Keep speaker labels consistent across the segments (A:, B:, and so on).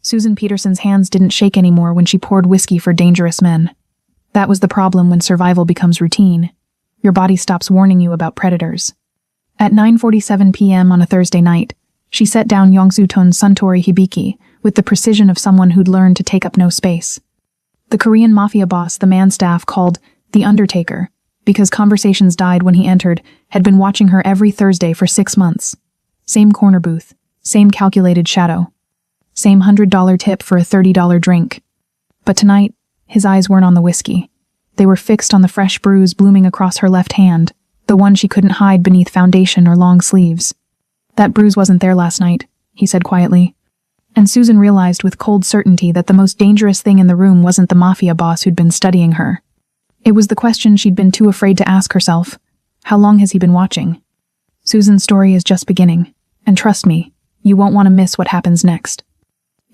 A: Susan Peterson's hands didn't shake anymore when she poured whiskey for dangerous men. That was the problem when survival becomes routine. Your body stops warning you about predators. At 9:47 p.m. on a Thursday night, she set down Yongsu Tun's Suntory Hibiki with the precision of someone who'd learned to take up no space. The Korean Mafia boss the man staff called the Undertaker, because conversations died when he entered, had been watching her every Thursday for 6 months. Same corner booth, same calculated shadow, same $100 tip for a $30 drink. But tonight, his eyes weren't on the whiskey. They were fixed on the fresh bruise blooming across her left hand, the one she couldn't hide beneath foundation or long sleeves. That bruise wasn't there last night, he said quietly. And Susan realized with cold certainty that the most dangerous thing in the room wasn't the Mafia boss who'd been studying her. It was the question she'd been too afraid to ask herself. How long has he been watching? Susan's story is just beginning. And trust me, you won't want to miss what happens next.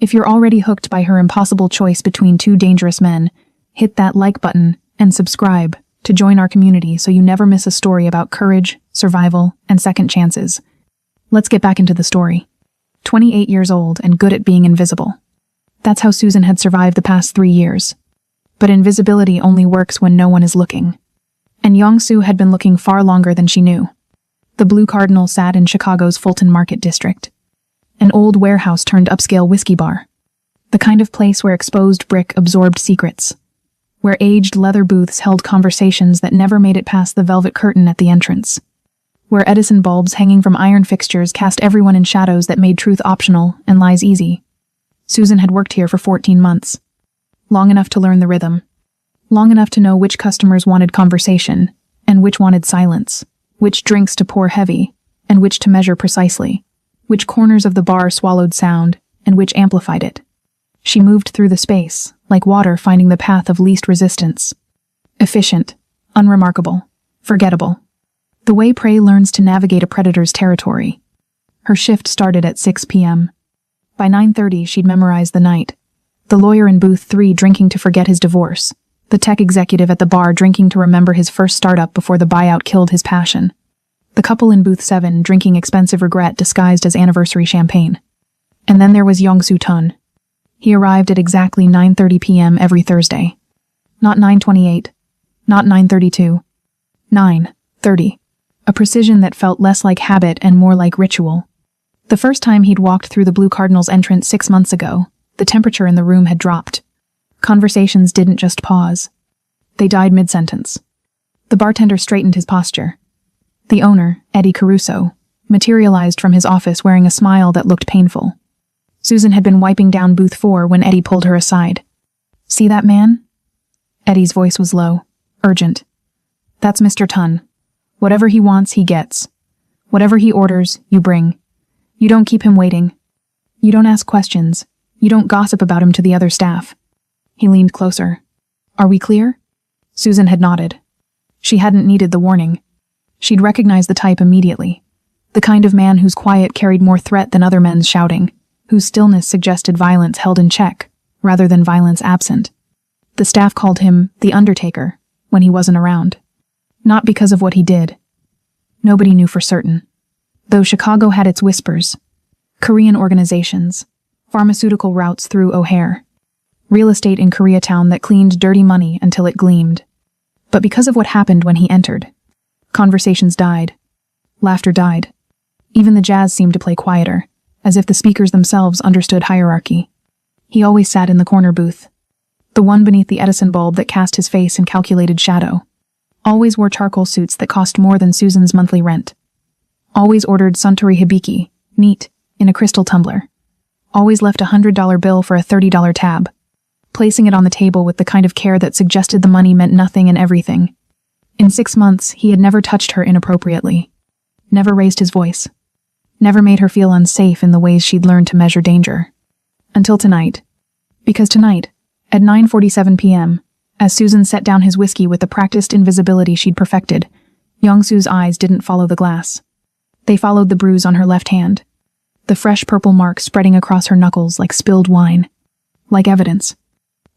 A: If you're already hooked by her impossible choice between two dangerous men, hit that like button and subscribe to join our community so you never miss a story about courage, survival, and second chances. Let's get back into the story. 28 years old and good at being invisible. That's how Susan had survived the past 3 years. But invisibility only works when no one is looking. And Yongsu had been looking far longer than she knew. The Blue Cardinal sat in Chicago's Fulton Market district. An old warehouse turned upscale whiskey bar. The kind of place where exposed brick absorbed secrets. Where aged leather booths held conversations that never made it past the velvet curtain at the entrance. Where Edison bulbs hanging from iron fixtures cast everyone in shadows that made truth optional and lies easy. Susan had worked here for 14 months. Long enough to learn the rhythm. Long enough to know which customers wanted conversation, and which wanted silence. Which drinks to pour heavy, and which to measure precisely. Which corners of the bar swallowed sound, and which amplified it. She moved through the space, like water finding the path of least resistance. Efficient, unremarkable, forgettable. The way prey learns to navigate a predator's territory. Her shift started at 6 p.m. By 9:30, she'd memorized the night. The lawyer in booth 3 drinking to forget his divorce. The tech executive at the bar drinking to remember his first startup before the buyout killed his passion. The couple in booth 7 drinking expensive regret disguised as anniversary champagne. And then there was Yongsu Tun. He arrived at exactly 9:30 p.m. every Thursday. Not 9:28. Not 9:32. 9:30. A precision that felt less like habit and more like ritual. The first time he'd walked through the Blue Cardinal's entrance 6 months ago, the temperature in the room had dropped. Conversations didn't just pause. They died mid-sentence. The bartender straightened his posture. The owner, Eddie Caruso, materialized from his office wearing a smile that looked painful. Susan had been wiping down booth 4 when Eddie pulled her aside. "See that man?" Eddie's voice was low, urgent. "That's Mr. Tun. Whatever he wants, he gets. Whatever he orders, you bring. You don't keep him waiting. You don't ask questions. You don't gossip about him to the other staff." He leaned closer. "Are we clear?" Susan had nodded. She hadn't needed the warning. She'd recognized the type immediately. The kind of man whose quiet carried more threat than other men's shouting, whose stillness suggested violence held in check, rather than violence absent. The staff called him the Undertaker when he wasn't around. Not because of what he did. Nobody knew for certain. Though Chicago had its whispers. Korean organizations. Pharmaceutical routes through O'Hare. Real estate in Koreatown that cleaned dirty money until it gleamed. But because of what happened when he entered, conversations died. Laughter died. Even the jazz seemed to play quieter, as if the speakers themselves understood hierarchy. He always sat in the corner booth. The one beneath the Edison bulb that cast his face in calculated shadow. Always wore charcoal suits that cost more than Susan's monthly rent. Always ordered Suntory Hibiki, neat, in a crystal tumbler. Always left a $100 bill for a $30 tab, placing it on the table with the kind of care that suggested the money meant nothing and everything. In 6 months, he had never touched her inappropriately. Never raised his voice. Never made her feel unsafe in the ways she'd learned to measure danger. Until tonight. Because tonight, at 9:47 p.m., as Susan set down his whiskey with the practiced invisibility she'd perfected, Yongsu's eyes didn't follow the glass. They followed the bruise on her left hand. The fresh purple mark spreading across her knuckles like spilled wine. Like evidence.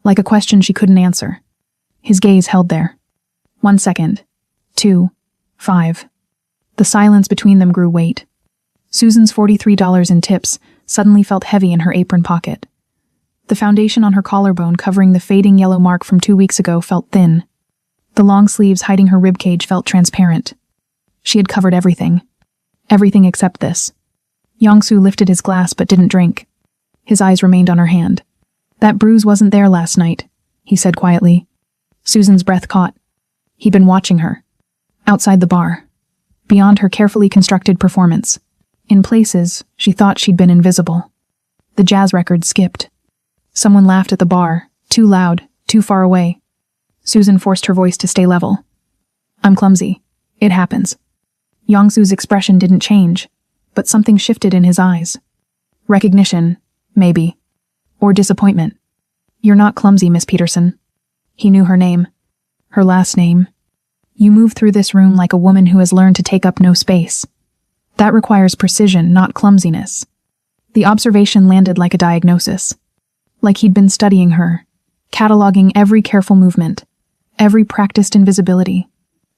A: Like a question she couldn't answer. His gaze held there. 1 second. 2. 5. The silence between them grew weight. Susan's $43 in tips suddenly felt heavy in her apron pocket. The foundation on her collarbone covering the fading yellow mark from 2 weeks ago felt thin. The long sleeves hiding her ribcage felt transparent. She had covered everything. Everything except this. Yongsu lifted his glass but didn't drink. His eyes remained on her hand. "That bruise wasn't there last night," he said quietly. Susan's breath caught. He'd been watching her. Outside the bar. Beyond her carefully constructed performance. In places, she thought she'd been invisible. The jazz record skipped. Someone laughed at the bar, too loud, too far away. Susan forced her voice to stay level. "I'm clumsy. It happens." Yongsu's expression didn't change, but something shifted in his eyes. Recognition, maybe. Or disappointment. "You're not clumsy, Miss Peterson." He knew her name. Her last name. "You move through this room like a woman who has learned to take up no space. That requires precision, not clumsiness." The observation landed like a diagnosis. Like he'd been studying her, cataloging every careful movement, every practiced invisibility,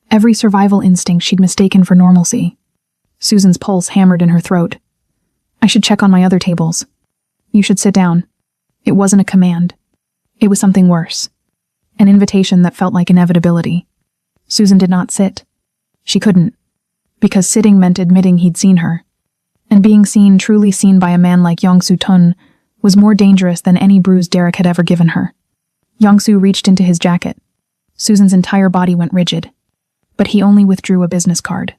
A: every survival instinct she'd mistaken for normalcy. Susan's pulse hammered in her throat. "I should check on my other tables. You should sit down." It wasn't a command. It was something worse. An invitation that felt like inevitability. Susan did not sit. She couldn't. Because sitting meant admitting he'd seen her. And being seen, truly seen by a man like Yongsu Tun, was more dangerous than any bruise Derek had ever given her. Yongsu reached into his jacket. Susan's entire body went rigid. But he only withdrew a business card.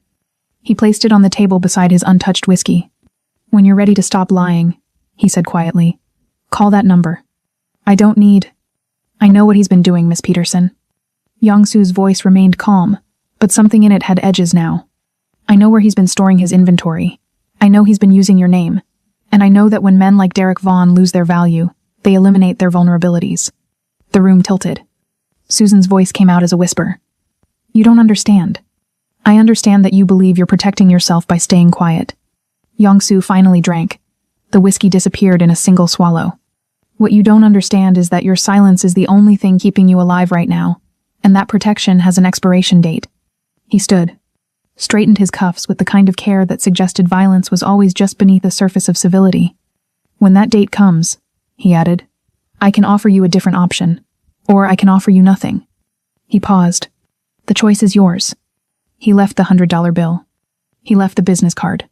A: He placed it on the table beside his untouched whiskey. "When you're ready to stop lying," he said quietly, "call that number. I don't need—" "I know what he's been doing, Miss Peterson." Yongsu's voice remained calm, but something in it had edges now. "I know where he's been storing his inventory. I know he's been using your name. And I know that when men like Derek Vaughn lose their value, they eliminate their vulnerabilities." The room tilted. Susan's voice came out as a whisper. "You don't understand. I understand that you believe you're protecting yourself by staying quiet." Yongsu finally drank. The whiskey disappeared in a single swallow. "What you don't understand is that your silence is the only thing keeping you alive right now, and that protection has an expiration date." He stood, straightened his cuffs with the kind of care that suggested violence was always just beneath a surface of civility. "When that date comes," he added, "I can offer you a different option, or I can offer you nothing." He paused. "The choice is yours." He left the $100 bill. He left the business card.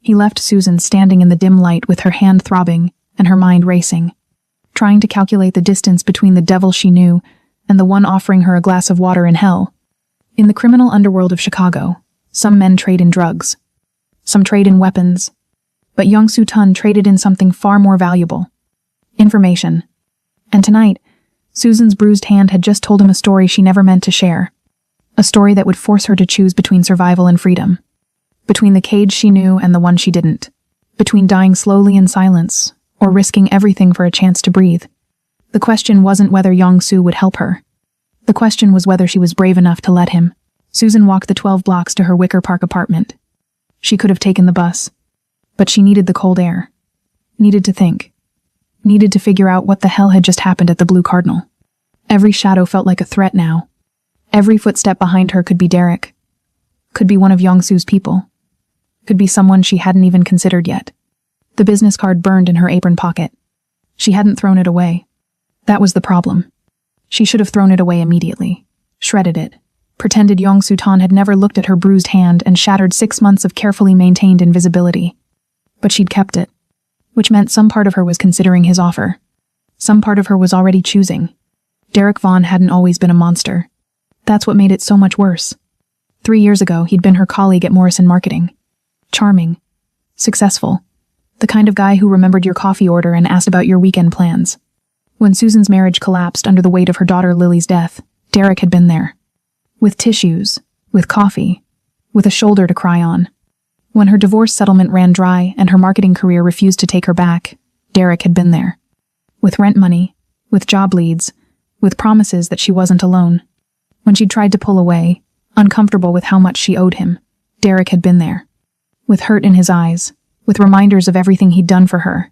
A: He left Susan standing in the dim light with her hand throbbing and her mind racing, trying to calculate the distance between the devil she knew and the one offering her a glass of water in hell. In the criminal underworld of Chicago, some men trade in drugs. Some trade in weapons. But Yongsu Tun traded in something far more valuable. Information. And tonight, Susan's bruised hand had just told him a story she never meant to share. A story that would force her to choose between survival and freedom. Between the cage she knew and the one she didn't. Between dying slowly in silence, or risking everything for a chance to breathe. The question wasn't whether Yongsu would help her. The question was whether she was brave enough to let him. Susan walked the 12 blocks to her Wicker Park apartment. She could have taken the bus. But she needed the cold air. Needed to think. Needed to figure out what the hell had just happened at the Blue Cardinal. Every shadow felt like a threat now. Every footstep behind her could be Derek. Could be one of Yongsu's people. Could be someone she hadn't even considered yet. The business card burned in her apron pocket. She hadn't thrown it away. That was the problem. She should have thrown it away immediately. Shredded it. Pretended Yongsu Tan had never looked at her bruised hand and shattered 6 months of carefully maintained invisibility. But she'd kept it. Which meant some part of her was considering his offer. Some part of her was already choosing. Derek Vaughn hadn't always been a monster. That's what made it so much worse. 3 years ago, he'd been her colleague at Morrison Marketing. Charming. Successful. The kind of guy who remembered your coffee order and asked about your weekend plans. When Susan's marriage collapsed under the weight of her daughter Lily's death, Derek had been there. With tissues, with coffee, with a shoulder to cry on. When her divorce settlement ran dry and her marketing career refused to take her back, Derek had been there. With rent money, with job leads, with promises that she wasn't alone. When she'd tried to pull away, uncomfortable with how much she owed him, Derek had been there. With hurt in his eyes, with reminders of everything he'd done for her,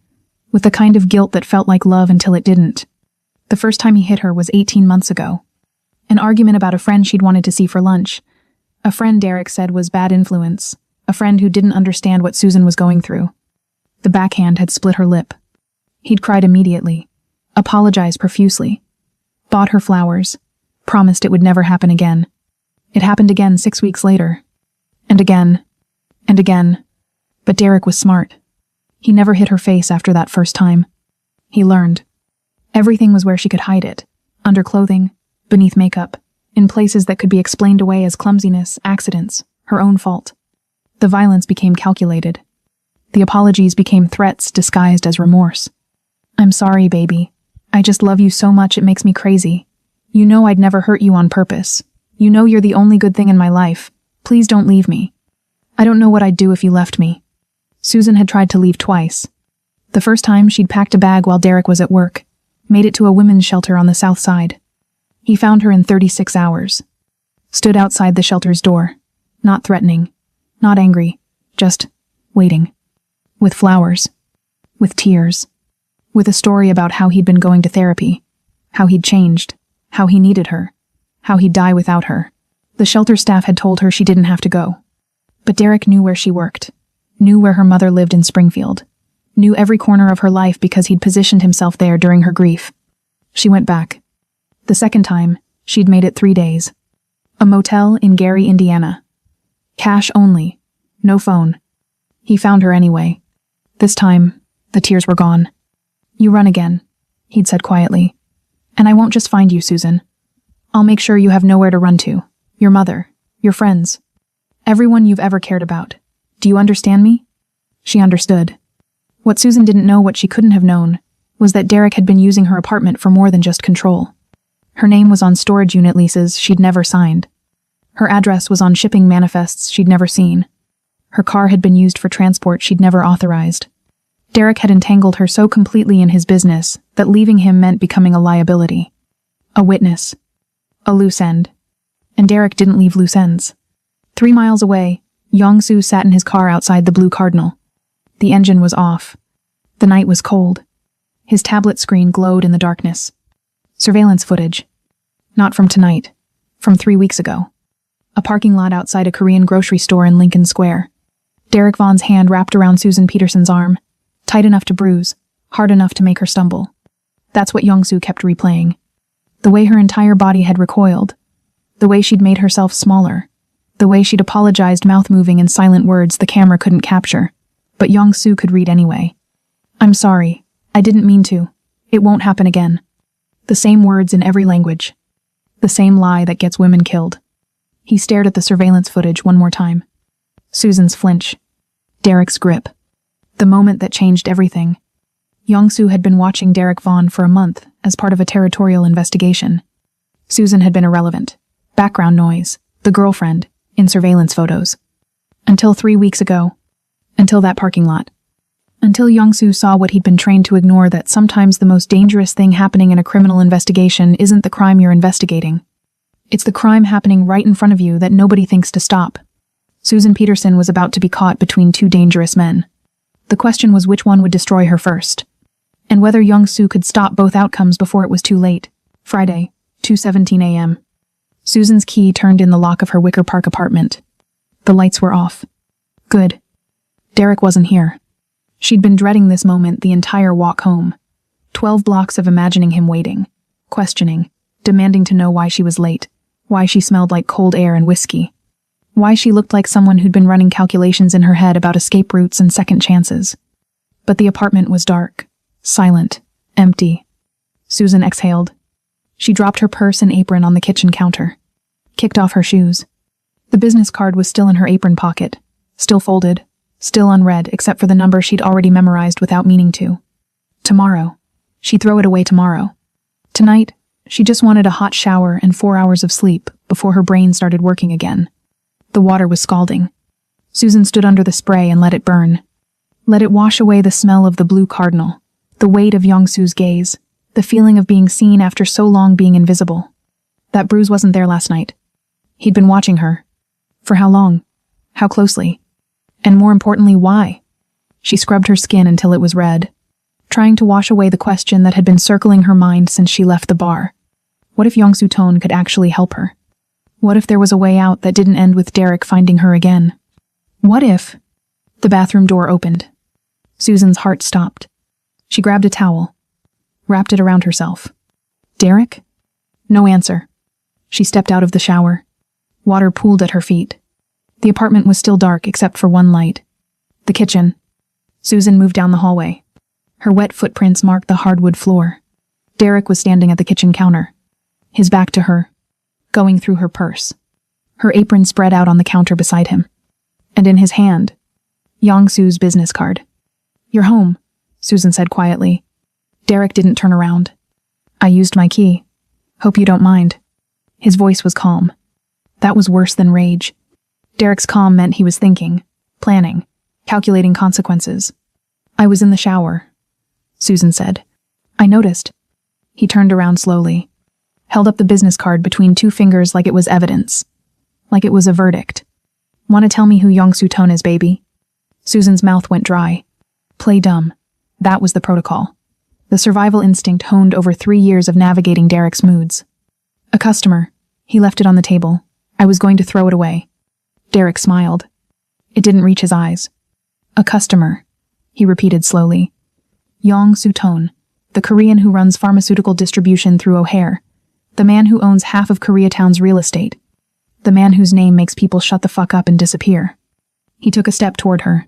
A: with the kind of guilt that felt like love until it didn't. The first time he hit her was 18 months ago. An argument about a friend she'd wanted to see for lunch. A friend Derek said was bad influence. A friend who didn't understand what Susan was going through. The backhand had split her lip. He'd cried immediately. apologized profusely, bought her flowers, promised it would never happen again. It happened again 6 weeks later. And again. And again. But Derek was smart. He never hit her face after that first time. He learned. Everything was where she could hide it. Under clothing, beneath makeup, in places that could be explained away as clumsiness, accidents, her own fault. The violence became calculated. The apologies became threats disguised as remorse. I'm sorry, baby. I just love you so much it makes me crazy. You know I'd never hurt you on purpose. You know you're the only good thing in my life. Please don't leave me. I don't know what I'd do if you left me. Susan had tried to leave twice. The first time, she'd packed a bag while Derek was at work, made it to a women's shelter on the south side. He found her in 36 hours. Stood outside the shelter's door, not threatening, not angry, just waiting. With flowers. With tears. With a story about how he'd been going to therapy, how he'd changed, how he needed her, how he'd die without her. The shelter staff had told her she didn't have to go. But Derek knew where she worked, knew where her mother lived in Springfield, knew every corner of her life because he'd positioned himself there during her grief. She went back. The second time, she'd made it 3 days. A motel in Gary, Indiana. Cash only. No phone. He found her anyway. This time, the tears were gone. You run again, he'd said quietly. And I won't just find you, Susan. I'll make sure you have nowhere to run to. Your mother, your friends, everyone you've ever cared about. Do you understand me? She understood. What Susan didn't know, what she couldn't have known, was that Derek had been using her apartment for more than just control. Her name was on storage unit leases she'd never signed. Her address was on shipping manifests she'd never seen. Her car had been used for transport she'd never authorized. Derek had entangled her so completely in his business that leaving him meant becoming a liability. A witness. A loose end. And Derek didn't leave loose ends. 3 miles away, Yong-Soo sat in his car outside the Blue Cardinal. The engine was off. The night was cold. His tablet screen glowed in the darkness. Surveillance footage. Not from tonight. From 3 weeks ago. A parking lot outside a Korean grocery store in Lincoln Square. Derek Vaughn's hand wrapped around Susan Peterson's arm, tight enough to bruise, hard enough to make her stumble. That's what Yong-Soo kept replaying. The way her entire body had recoiled. The way she'd made herself smaller. The way she'd apologized, mouth-moving in silent words the camera couldn't capture. But Yong-Soo could read anyway. I'm sorry. I didn't mean to. It won't happen again. The same words in every language. The same lie that gets women killed. He stared at the surveillance footage one more time. Susan's flinch. Derek's grip. The moment that changed everything. Yong-Soo had been watching Derek Vaughn for a month as part of a territorial investigation. Susan had been irrelevant. Background noise. The girlfriend. In surveillance photos. Until 3 weeks ago. Until that parking lot. Until Yong-Soo saw what he'd been trained to ignore, that sometimes the most dangerous thing happening in a criminal investigation isn't the crime you're investigating. It's the crime happening right in front of you that nobody thinks to stop. Susan Peterson was about to be caught between 2 dangerous men. The question was which one would destroy her first. And whether Yong-Soo could stop both outcomes before it was too late. Friday, 2:17 a.m. Susan's key turned in the lock of her Wicker Park apartment. The lights were off. Good. Derek wasn't here. She'd been dreading this moment the entire walk home. 12 blocks of imagining him waiting, questioning, demanding to know why she was late, why she smelled like cold air and whiskey, why she looked like someone who'd been running calculations in her head about escape routes and second chances. But the apartment was dark, silent, empty. Susan exhaled. She dropped her purse and apron on the kitchen counter, kicked off her shoes. The business card was still in her apron pocket, still folded, still unread except for the number she'd already memorized without meaning to. Tomorrow. She'd throw it away tomorrow. Tonight, she just wanted a hot shower and 4 hours of sleep before her brain started working again. The water was scalding. Susan stood under the spray and let it burn. Let it wash away the smell of the Blue Cardinal, the weight of Yong-Soo's gaze, the feeling of being seen after so long being invisible. That Bruise wasn't there last night. He'd been watching her. For how long? How closely? And more importantly, why? She scrubbed her skin until it was red, trying to wash away the question that had been circling her mind since she left the bar. What if Yong-Soo Tone could actually help her? What if there was a way out that didn't end with Derek finding her again? What if... The bathroom door opened. Susan's heart stopped. She grabbed a towel. wrapped it around herself. Derek? No answer. She stepped out of the shower. Water pooled at her feet. The apartment was still dark except for one light. The kitchen. Susan moved down the hallway. Her wet footprints marked the hardwood floor. Derek was standing at the kitchen counter, his back to her, going through her purse. Her apron spread out on the counter beside him. And in his hand, Yongsu's business card. You're home, Susan said quietly. Derek didn't turn around. I used my key. Hope you don't mind. His voice was calm. That was worse than rage. Derek's calm meant he was thinking, planning, calculating consequences. I was in the shower, Susan said. I noticed. He turned around slowly, held up the business card between two fingers like it was evidence, like it was a verdict. Want to tell me who Yongsu Tone is, baby? Susan's mouth went dry. Play dumb. That was the protocol. The survival instinct honed over 3 years of navigating Derek's moods. A customer. He left it on the table. I was going to throw it away. Derek smiled. It didn't reach his eyes. A customer, he repeated slowly. Yongsu Tone, the Korean who runs pharmaceutical distribution through O'Hare. The man who owns half of Koreatown's real estate. The man whose name makes people shut the fuck up and disappear. He took a step toward her.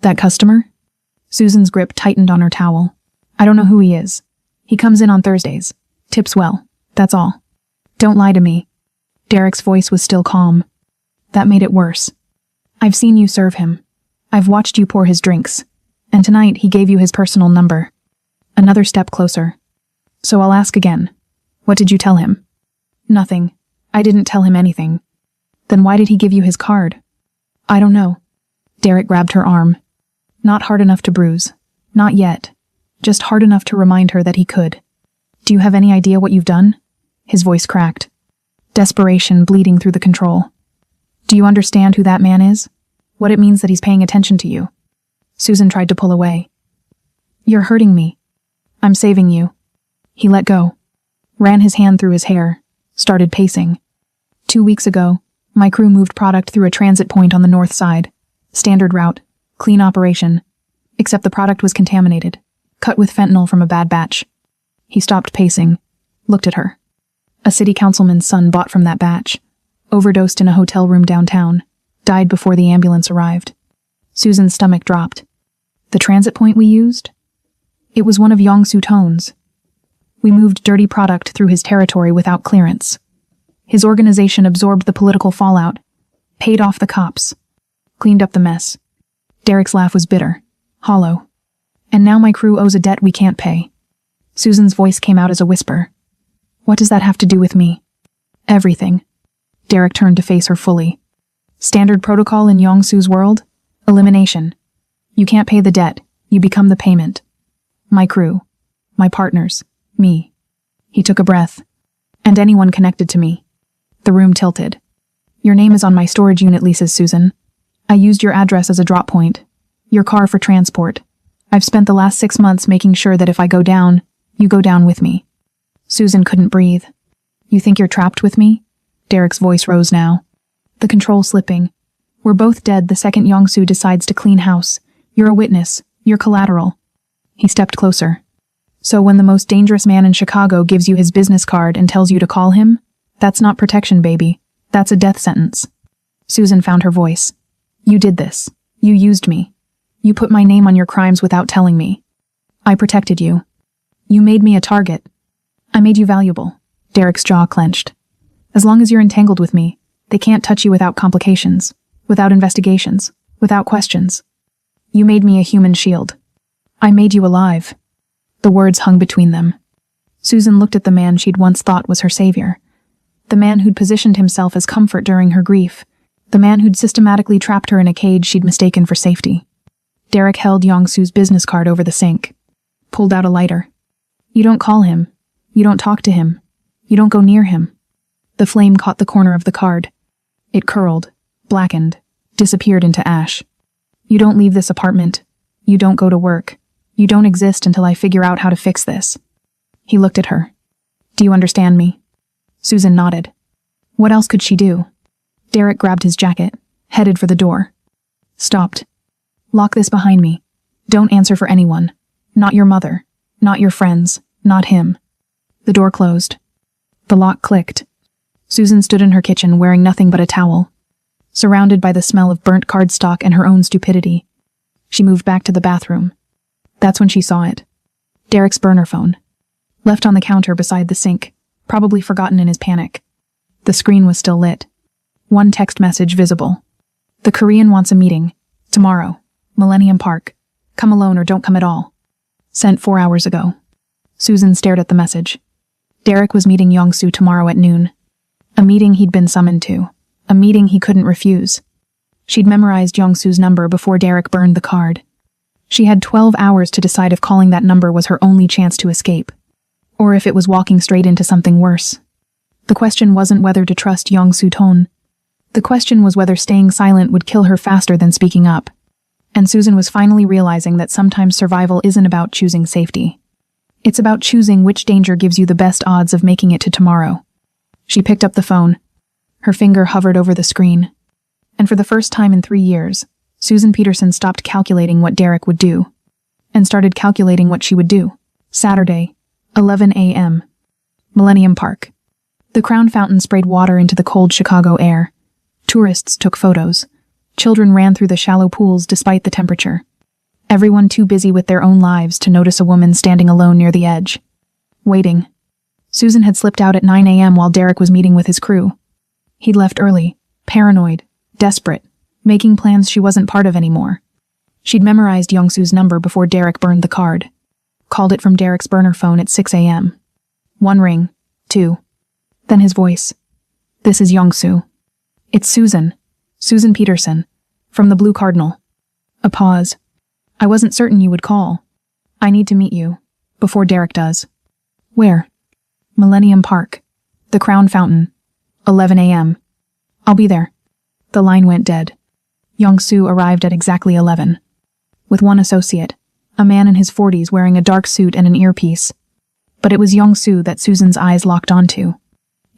A: That customer? Susan's grip tightened on her towel. I don't know who he is. He comes in on Thursdays. Tips well. That's all. Don't lie to me. Derek's voice was still calm. That made it worse. I've seen you serve him. I've watched you pour his drinks. And tonight he gave you his personal number. Another step closer. So I'll ask again. What did you tell him? Nothing. I didn't tell him anything. Then why did he give you his card? I don't know. Derek grabbed her arm. Not hard enough to bruise. Not yet. Just hard enough to remind her that he could. Do you have any idea what you've done? His voice cracked. Desperation bleeding through the control. Do you understand who that man is? What it means that he's paying attention to you? Susan tried to pull away. You're hurting me. I'm saving you. He let go. Ran his hand through his hair. Started pacing. 2 weeks ago, my crew moved product through a transit point on the north side. Standard route. Clean operation. Except the product was contaminated. Cut with fentanyl from a bad batch. He stopped pacing. Looked at her. A city councilman's son bought from that batch. Overdosed in a hotel room downtown. Died before the ambulance arrived. Susan's stomach dropped. The transit point we used? It was one of Yongsu Tone's. We moved dirty product through his territory without clearance. His organization absorbed the political fallout, paid off the cops, cleaned up the mess. Derek's laugh was bitter, hollow. And now my crew owes a debt we can't pay. Susan's voice came out as a whisper. What does that have to do with me? Everything. Derek turned to face her fully. Standard protocol in Yongsu's world? Elimination. You can't pay the debt, you become the payment. My crew. My partners. Me. He took a breath. And anyone connected to me. The room tilted. Your name is on my storage unit leases, Susan. I used your address as a drop point. Your car for transport. I've spent the last 6 months making sure that if I go down, you go down with me. Susan couldn't breathe. You think you're trapped with me? Derek's voice rose now. The control slipping. We're both dead the second Yongsu decides to clean house. You're a witness. You're collateral. He stepped closer. So when the most dangerous man in Chicago gives you his business card and tells you to call him, that's not protection, baby. That's a death sentence. Susan found her voice. You did this. You used me. You put my name on your crimes without telling me. I protected you. You made me a target. I made you valuable. Derek's jaw clenched. As long as you're entangled with me, they can't touch you without complications, without investigations, without questions. You made me a human shield. I made you alive. The words hung between them. Susan looked at the man she'd once thought was her savior. The man who'd positioned himself as comfort during her grief. The man who'd systematically trapped her in a cage she'd mistaken for safety. Derek held Yongsu's business card over the sink. Pulled out a lighter. You don't call him. You don't talk to him. You don't go near him. The flame caught the corner of the card. It curled, blackened, disappeared into ash. You don't leave this apartment. You don't go to work. You don't exist until I figure out how to fix this. He looked at her. Do you understand me? Susan nodded. What else could she do? Derek grabbed his jacket, headed for the door. Stopped. Lock this behind me. Don't answer for anyone. Not your mother. Not your friends. Not him. The door closed. The lock clicked. Susan stood in her kitchen wearing nothing but a towel, surrounded by the smell of burnt cardstock and her own stupidity. She moved back to the bathroom. That's when she saw it. Derek's burner phone. Left on the counter beside the sink, probably forgotten in his panic. The screen was still lit. One text message visible. The Korean wants a meeting. Tomorrow. Millennium Park. Come alone or don't come at all. Sent 4 hours ago. Susan stared at the message. Derek was meeting Young-soo tomorrow at noon. A meeting he'd been summoned to. A meeting he couldn't refuse. She'd memorized Young-soo's number before Derek burned the card. She had 12 hours to decide if calling that number was her only chance to escape, or if it was walking straight into something worse. The question wasn't whether to trust Young-soo Ton. The question was whether staying silent would kill her faster than speaking up. And Susan was finally realizing that sometimes survival isn't about choosing safety. It's about choosing which danger gives you the best odds of making it to tomorrow. She picked up the phone. Her finger hovered over the screen. And for the first time in 3 years, Susan Peterson stopped calculating what Derek would do, and started calculating what she would do. Saturday, 11 a.m. Millennium Park. The Crown Fountain sprayed water into the cold Chicago air. Tourists took photos. Children ran through the shallow pools despite the temperature. Everyone too busy with their own lives to notice a woman standing alone near the edge. Waiting. Susan had slipped out at 9 a.m. while Derek was meeting with his crew. He'd left early, paranoid, desperate, making plans she wasn't part of anymore. She'd memorized Young-soo's number before Derek burned the card. Called it from Derek's burner phone at 6 a.m. 1 ring, 2. Then his voice. This is Young-soo. It's Susan. Susan Peterson. From the Blue Cardinal. A pause. I wasn't certain you would call. I need to meet you. Before Derek does. Where? Millennium Park. The Crown Fountain. 11 a.m. I'll be there. The line went dead. Young-soo arrived at exactly 11. With one associate, a man in his 40s wearing a dark suit and an earpiece. But it was Young-soo that Susan's eyes locked onto.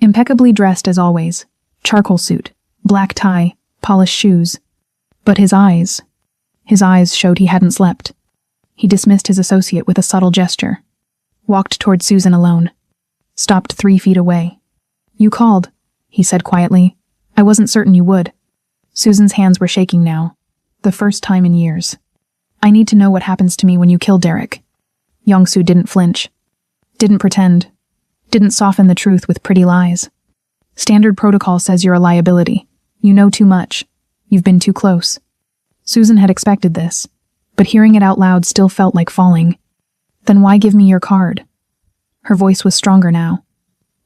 A: Impeccably dressed as always. Charcoal suit, black tie, polished shoes. But his eyes showed he hadn't slept. He dismissed his associate with a subtle gesture. Walked toward Susan alone. Stopped 3 feet away. You called, he said quietly. I wasn't certain you would. Susan's hands were shaking now. The first time in years. I need to know what happens to me when you kill Derek. Young-soo didn't flinch. Didn't pretend. Didn't soften the truth with pretty lies. Standard protocol says you're a liability. You know too much. You've been too close. Susan had expected this, but hearing it out loud still felt like falling. Then why give me your card? Her voice was stronger now.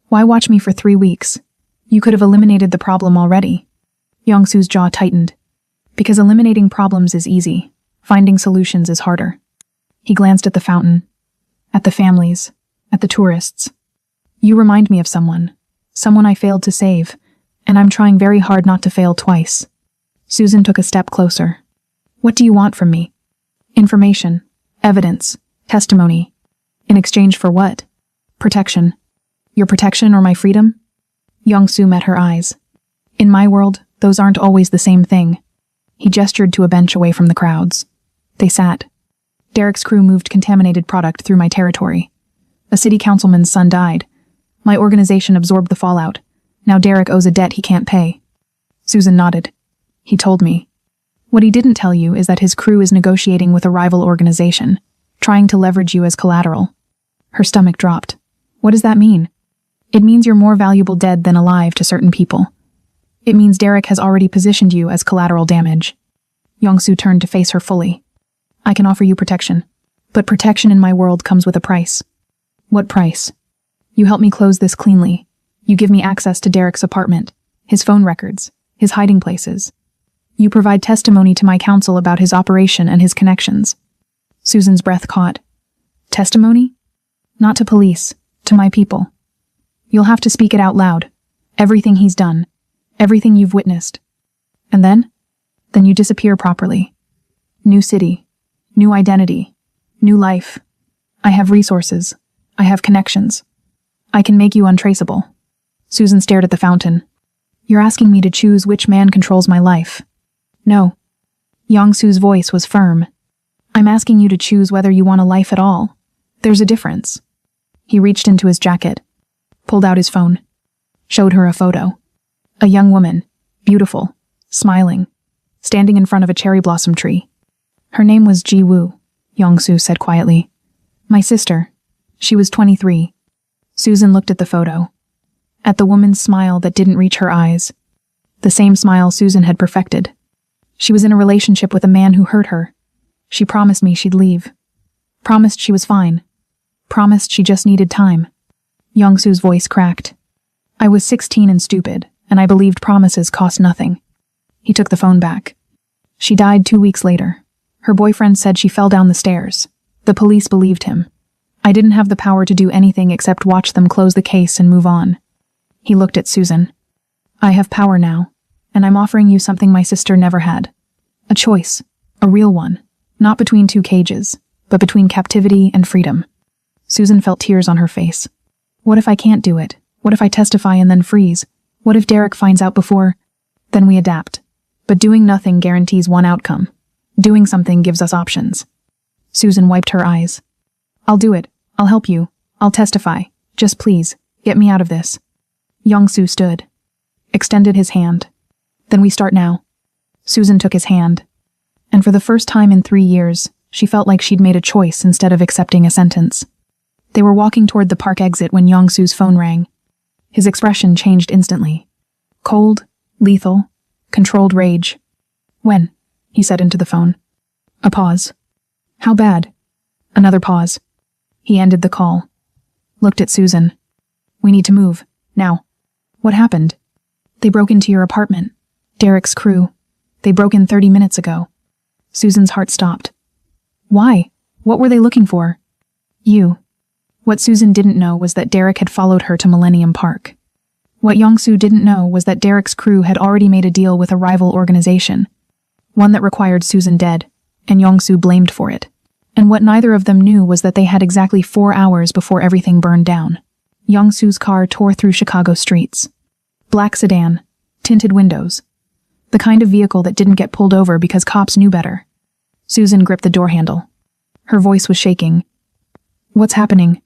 A: Why watch me for 3 weeks? You could have eliminated the problem already. Young-soo's jaw tightened. Because eliminating problems is easy. Finding solutions is harder. He glanced at the fountain. At the families. At the tourists. You remind me of someone. Someone I failed to save. And I'm trying very hard not to fail twice. Susan took a step closer. What do you want from me? Information. Evidence. Testimony. In exchange for what? Protection. Your protection or my freedom? Young-soo met her eyes. In my world, those aren't always the same thing. He gestured to a bench away from the crowds. They sat. Derek's crew moved contaminated product through my territory. A city councilman's son died. My organization absorbed the fallout. Now Derek owes a debt he can't pay. Susan nodded. He told me. What he didn't tell you is that his crew is negotiating with a rival organization, trying to leverage you as collateral. Her stomach dropped. What does that mean? It means you're more valuable dead than alive to certain people. It means Derek has already positioned you as collateral damage. Young-soo turned to face her fully. I can offer you protection, but protection in my world comes with a price. What price? You help me close this cleanly. You give me access to Derek's apartment, his phone records, his hiding places. You provide testimony to my council about his operation and his connections. Susan's breath caught. Testimony? Not to police, to my people. You'll have to speak it out loud. Everything he's done. Everything you've witnessed. And then? Then you disappear properly. New city. New identity. New life. I have resources. I have connections. I can make you untraceable. Susan stared at the fountain. You're asking me to choose which man controls my life. No. Young-soo's voice was firm. I'm asking you to choose whether you want a life at all. There's a difference. He reached into his jacket, pulled out his phone, showed her a photo. A young woman, beautiful, smiling, standing in front of a cherry blossom tree. Her name was Ji Woo, Young-soo said quietly. My sister. She was 23. Susan looked at the photo. At the woman's smile that didn't reach her eyes. The same smile Susan had perfected. She was in a relationship with a man who hurt her. She promised me she'd leave. Promised she was fine. Promised she just needed time. Young-soo's voice cracked. I was 16 and stupid, and I believed promises cost nothing. He took the phone back. She died 2 weeks later. Her boyfriend said she fell down the stairs. The police believed him. I didn't have the power to do anything except watch them close the case and move on. He looked at Susan. I have power now, and I'm offering you something my sister never had. A choice, a real one, not between two cages, but between captivity and freedom. Susan felt tears on her face. What if I can't do it? What if I testify and then freeze? What if Derek finds out before? Then we adapt. But doing nothing guarantees one outcome. Doing something gives us options. Susan wiped her eyes. I'll do it. I'll help you. I'll testify. Just please, get me out of this. Young-soo stood, extended his hand. Then we start now. Susan took his hand. And for the first time in 3 years, she felt like she'd made a choice instead of accepting a sentence. They were walking toward the park exit when Young-soo's phone rang. His expression changed instantly. Cold, lethal, controlled rage. When? He said into the phone. A pause. How bad? Another pause. He ended the call. Looked at Susan. We need to move. Now. What happened? They broke into your apartment. Derek's crew. They broke in 30 minutes ago. Susan's heart stopped. Why? What were they looking for? You. What Susan didn't know was that Derek had followed her to Millennium Park. What Young-soo didn't know was that Derek's crew had already made a deal with a rival organization. One that required Susan dead, and Young-soo blamed for it. And what neither of them knew was that they had exactly 4 hours before everything burned down. Young-soo's car tore through Chicago streets. Black sedan, tinted windows. The kind of vehicle that didn't get pulled over because cops knew better. Susan gripped the door handle. Her voice was shaking. What's happening?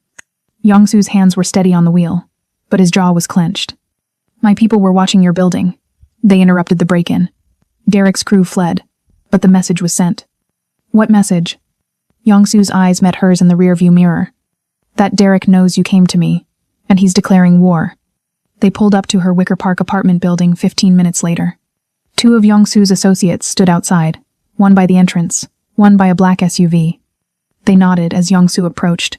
A: Young-soo's hands were steady on the wheel, but his jaw was clenched. My people were watching your building. They interrupted the break-in. Derek's crew fled, but the message was sent. What message? Young-soo's eyes met hers in the rearview mirror. That Derek knows you came to me, and he's declaring war. They pulled up to her Wicker Park apartment building 15 minutes later. 2 of Young-soo's associates stood outside, one by the entrance, one by a black SUV. They nodded as Young-soo approached.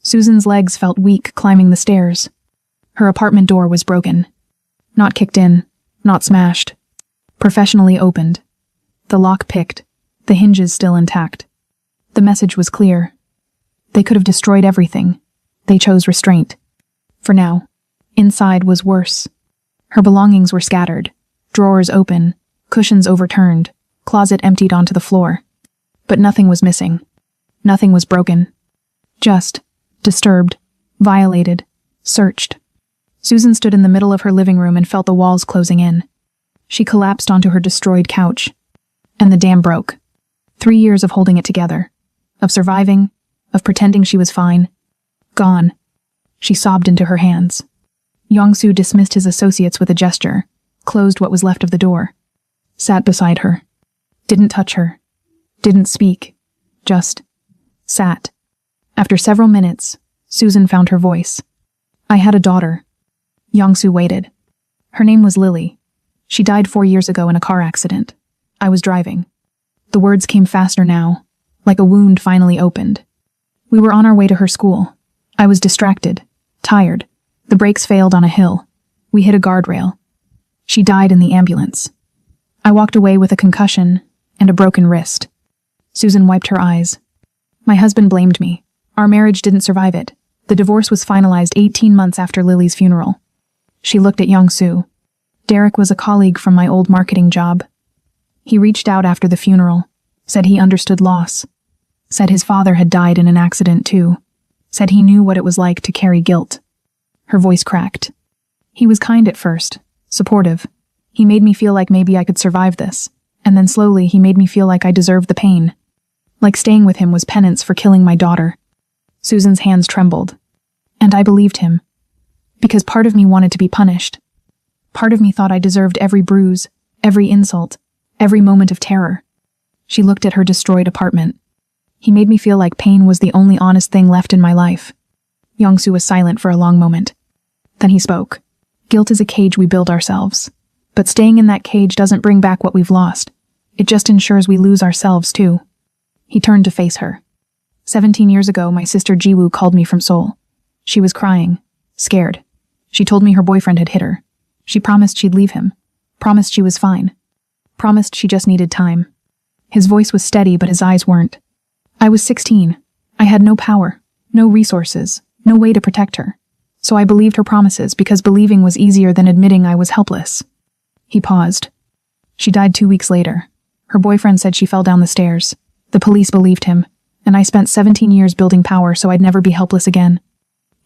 A: Susan's legs felt weak climbing the stairs. Her apartment door was broken. Not kicked in, not smashed. Professionally opened. The lock picked, the hinges still intact. The message was clear. They could have destroyed everything. They chose restraint. For now, inside was worse. Her belongings were scattered, drawers open, cushions overturned, closet emptied onto the floor. But nothing was missing. Nothing was broken. Just disturbed, violated, searched. Susan stood in the middle of her living room and felt the walls closing in. She collapsed onto her destroyed couch. And the dam broke. 3 years of holding it together. Of surviving, of pretending she was fine. Gone. She sobbed into her hands. Young-soo dismissed his associates with a gesture, closed what was left of the door. Sat beside her. Didn't touch her. Didn't speak. Just sat. After several minutes, Susan found her voice. I had a daughter. Young-soo waited. Her name was Lily. She died 4 years ago in a car accident. I was driving. The words came faster now, like a wound finally opened. We were on our way to her school. I was distracted, tired. The brakes failed on a hill. We hit a guardrail. She died in the ambulance. I walked away with a concussion and a broken wrist. Susan wiped her eyes. My husband blamed me. Our marriage didn't survive it. The divorce was finalized 18 months after Lily's funeral. She looked at Young-soo. Derek was a colleague from my old marketing job. He reached out after the funeral, said he understood loss, said his father had died in an accident too, said he knew what it was like to carry guilt. Her voice cracked. He was kind at first, supportive. He made me feel like maybe I could survive this, and then slowly he made me feel like I deserved the pain. Like staying with him was penance for killing my daughter. Susan's hands trembled. And I believed him. Because part of me wanted to be punished. Part of me thought I deserved every bruise, every insult, every moment of terror. She looked at her destroyed apartment. He made me feel like pain was the only honest thing left in my life. Young-soo was silent for a long moment. Then he spoke. Guilt is a cage we build ourselves. But staying in that cage doesn't bring back what we've lost. It just ensures we lose ourselves too. He turned to face her. 17 years ago, my sister Jiwoo called me from Seoul. She was crying, scared. She told me her boyfriend had hit her. She promised she'd leave him. Promised she was fine. Promised she just needed time. His voice was steady, but his eyes weren't. I was 16. I had no power, no resources, no way to protect her. So I believed her promises because believing was easier than admitting I was helpless. He paused. She died 2 weeks later. Her boyfriend said she fell down the stairs. The police believed him, and I spent 17 years building power so I'd never be helpless again.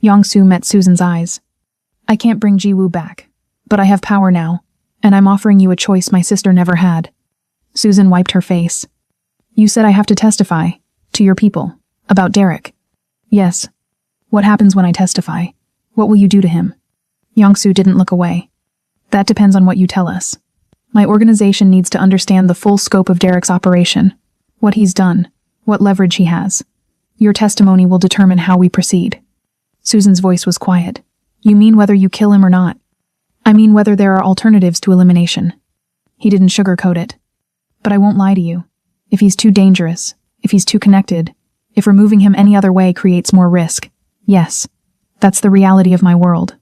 A: Young-soo met Susan's eyes. I can't bring Jiwoo back, but I have power now, and I'm offering you a choice my sister never had. Susan wiped her face. You said I have to testify, to your people, about Derek. Yes. What happens when I testify? What will you do to him? Young-soo didn't look away. That depends on what you tell us. My organization needs to understand the full scope of Derek's operation, what he's done, what leverage he has. Your testimony will determine how we proceed. Susan's voice was quiet. You mean whether you kill him or not? I mean whether there are alternatives to elimination. He didn't sugarcoat it. But I won't lie to you. If he's too dangerous, if he's too connected, if removing him any other way creates more risk, yes, that's the reality of my world.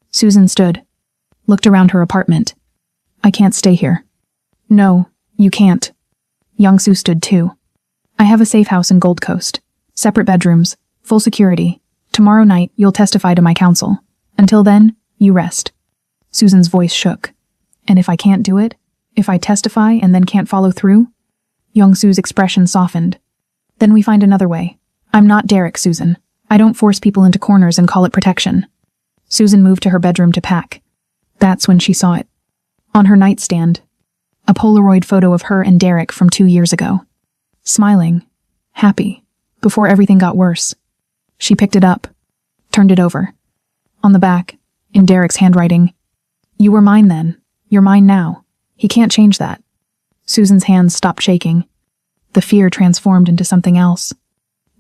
A: Susan stood, looked around her apartment. I can't stay here. No, you can't. Young-soo stood too. I have a safe house in Gold Coast. Separate bedrooms, full security. Tomorrow night, you'll testify to my counsel. Until then, you rest. Susan's voice shook. And if I can't do it? If I testify and then can't follow through? Young-soo's expression softened. Then we find another way. I'm not Derek, Susan. I don't force people into corners and call it protection. Susan moved to her bedroom to pack. That's when she saw it. On her nightstand, a Polaroid photo of her and Derek from 2 years ago. Smiling, happy, before everything got worse. She picked it up, turned it over. On the back, in Derek's handwriting, you were mine then, you're mine now. He can't change that. Susan's hands stopped shaking. The fear transformed into something else.